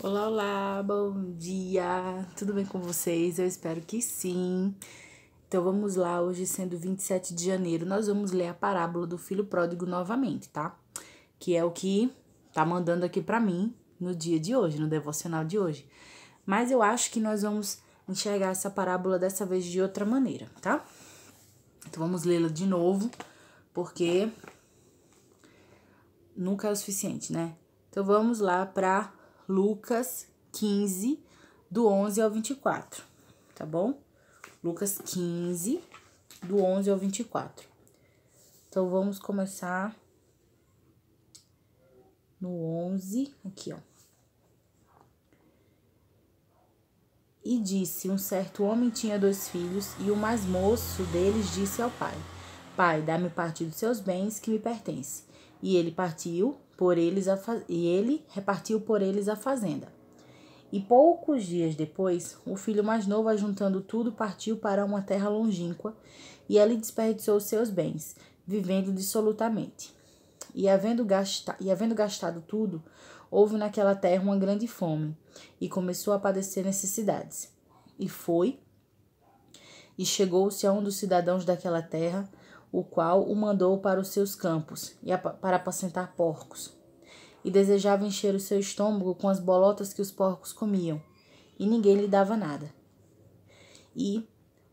Olá, olá, bom dia! Tudo bem com vocês? Eu espero que sim. Então vamos lá, hoje sendo 27 de janeiro, nós vamos ler a parábola do filho pródigo novamente, tá? Que é o que tá mandando aqui pra mim no dia de hoje, no devocional de hoje. Mas eu acho que nós vamos enxergar essa parábola dessa vez de outra maneira, tá? Então vamos lê-la de novo, porque nunca é o suficiente, né? Então vamos lá para Lucas 15, do 11 ao 24, tá bom? Lucas 15, do 11 ao 24. Então vamos começar no 11, aqui, ó. E disse: um certo homem tinha 2 filhos, e o mais moço deles disse ao pai: Pai, dá-me parte dos seus bens que me pertence. E ele repartiu por eles a fazenda. E poucos dias depois, o filho mais novo, ajuntando tudo, partiu para uma terra longínqua, e ali desperdiçou os seus bens, vivendo dissolutamente. E havendo gastado tudo, houve naquela terra uma grande fome, e começou a padecer necessidades. E chegou-se a um dos cidadãos daquela terra, o qual o mandou para os seus campos, para apacentar porcos. E desejava encher o seu estômago com as bolotas que os porcos comiam, e ninguém lhe dava nada. E,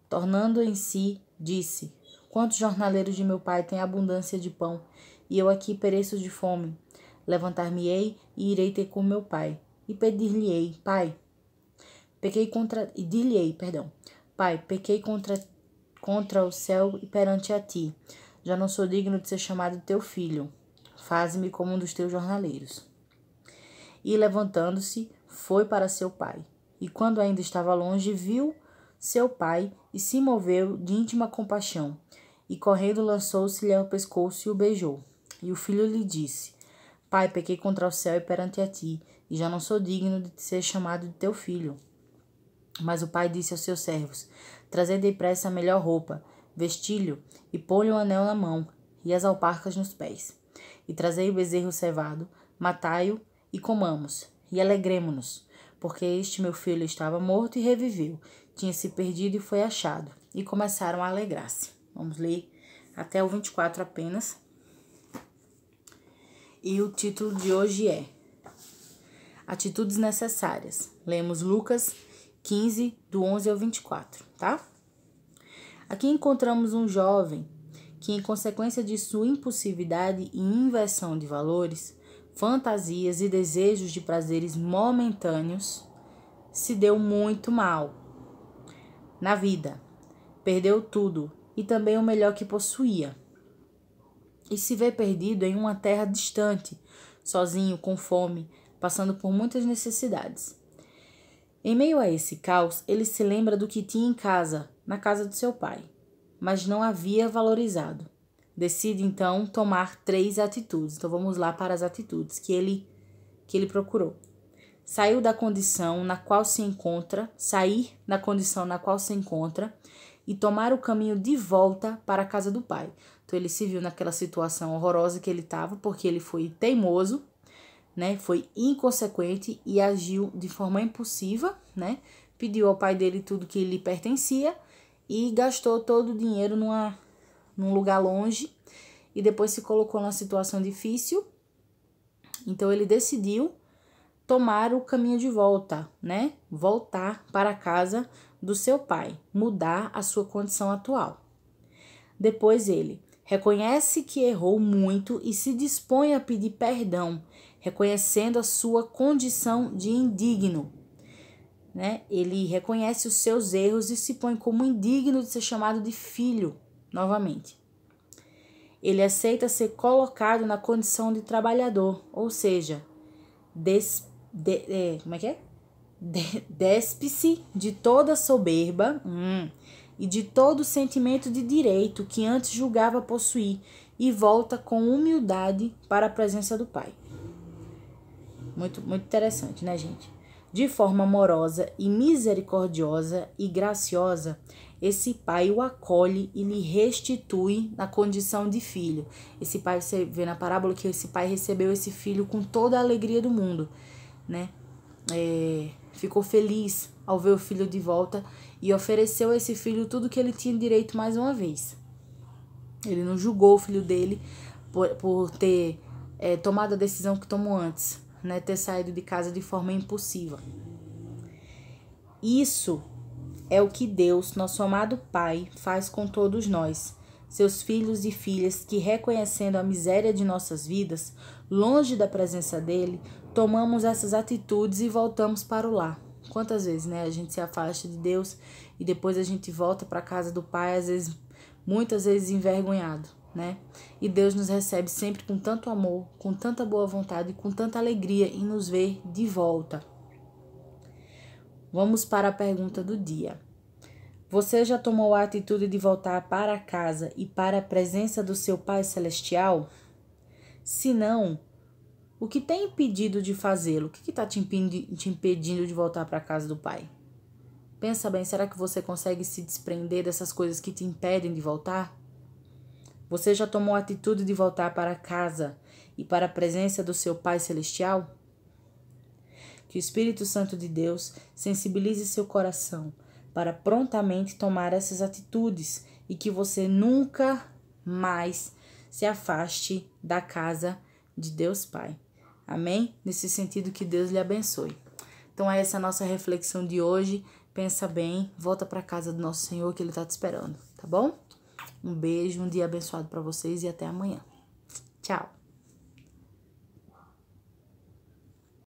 tornando em si, disse: Quantos jornaleiros de meu pai têm abundância de pão, e eu aqui pereço de fome? Levantar-me-ei e irei ter com meu pai, e pedir-lhe-ei: Pai, pequei contra o céu e perante a ti. Já não sou digno de ser chamado teu filho. Faze-me como um dos teus jornaleiros. E levantando-se, foi para seu pai. E quando ainda estava longe, viu seu pai e se moveu de íntima compaixão. E correndo lançou-se-lhe ao pescoço e o beijou. E o filho lhe disse: Pai, pequei contra o céu e perante a ti, e já não sou digno de ser chamado de teu filho. Mas o pai disse aos seus servos: Trazei depressa a melhor roupa, vestilho, e pô-lhe um anel na mão, e as alparcas nos pés. E trazei o bezerro cevado, matai-o e comamos, e alegremo-nos, porque este meu filho estava morto e reviveu, tinha se perdido e foi achado. E começaram a alegrar-se. Vamos ler até o 24 apenas. E o título de hoje é Atitudes Necessárias. Lemos Lucas 15, do 11 ao 24, tá? Aqui encontramos um jovem que, em consequência de sua impulsividade e inversão de valores, fantasias e desejos de prazeres momentâneos, se deu muito mal na vida. Perdeu tudo e também o melhor que possuía. E se vê perdido em uma terra distante, sozinho, com fome, passando por muitas necessidades. Em meio a esse caos, ele se lembra do que tinha em casa, na casa do seu pai, mas não havia valorizado. Decide, então, tomar 3 atitudes. Então, vamos lá para as atitudes que ele procurou. Sair da condição na qual se encontra e tomar o caminho de volta para a casa do pai. Então, ele se viu naquela situação horrorosa que ele estava, porque ele foi teimoso, né? Foi inconsequente e agiu de forma impulsiva, né? Pediu ao pai dele tudo que lhe pertencia e gastou todo o dinheiro num lugar longe e depois se colocou numa situação difícil. Então ele decidiu tomar o caminho de volta, né? Voltar para a casa do seu pai, mudar a sua condição atual. Depois ele reconhece que errou muito e se dispõe a pedir perdão, reconhecendo a sua condição de indigno, né? Ele reconhece os seus erros e se põe como indigno de ser chamado de filho novamente. Ele aceita ser colocado na condição de trabalhador, ou seja, despe-se de toda soberba e de todo sentimento de direito que antes julgava possuir e volta com humildade para a presença do Pai. Muito, muito interessante, né, gente? De forma amorosa e misericordiosa e graciosa, esse pai o acolhe e lhe restitui na condição de filho. Esse pai, você vê na parábola que esse pai recebeu esse filho com toda a alegria do mundo, né? ficou feliz ao ver o filho de volta e ofereceu a esse filho tudo que ele tinha direito mais uma vez. Ele não julgou o filho dele por ter tomado a decisão que tomou antes, né? Ter saído de casa de forma impulsiva. Isso é o que Deus, nosso amado Pai, faz com todos nós, seus filhos e filhas, que, reconhecendo a miséria de nossas vidas, longe da presença dele, tomamos essas atitudes e voltamos para o lar. Quantas vezes, né, a gente se afasta de Deus e depois a gente volta para a casa do Pai, às vezes, muitas vezes envergonhado, né? E Deus nos recebe sempre com tanto amor, com tanta boa vontade e com tanta alegria em nos ver de volta. Vamos para a pergunta do dia. Você já tomou a atitude de voltar para casa e para a presença do seu Pai Celestial? Se não, o que tem impedido de fazê-lo? O que está te impedindo de voltar para a casa do Pai? Pensa bem, será que você consegue se desprender dessas coisas que te impedem de voltar? Você já tomou a atitude de voltar para casa e para a presença do seu Pai Celestial? Que o Espírito Santo de Deus sensibilize seu coração para prontamente tomar essas atitudes e que você nunca mais se afaste da casa de Deus Pai. Amém? Nesse sentido, que Deus lhe abençoe. Então, essa é a nossa reflexão de hoje. Pensa bem, volta para a casa do nosso Senhor que Ele está te esperando, tá bom? Um beijo, um dia abençoado para vocês e até amanhã. Tchau!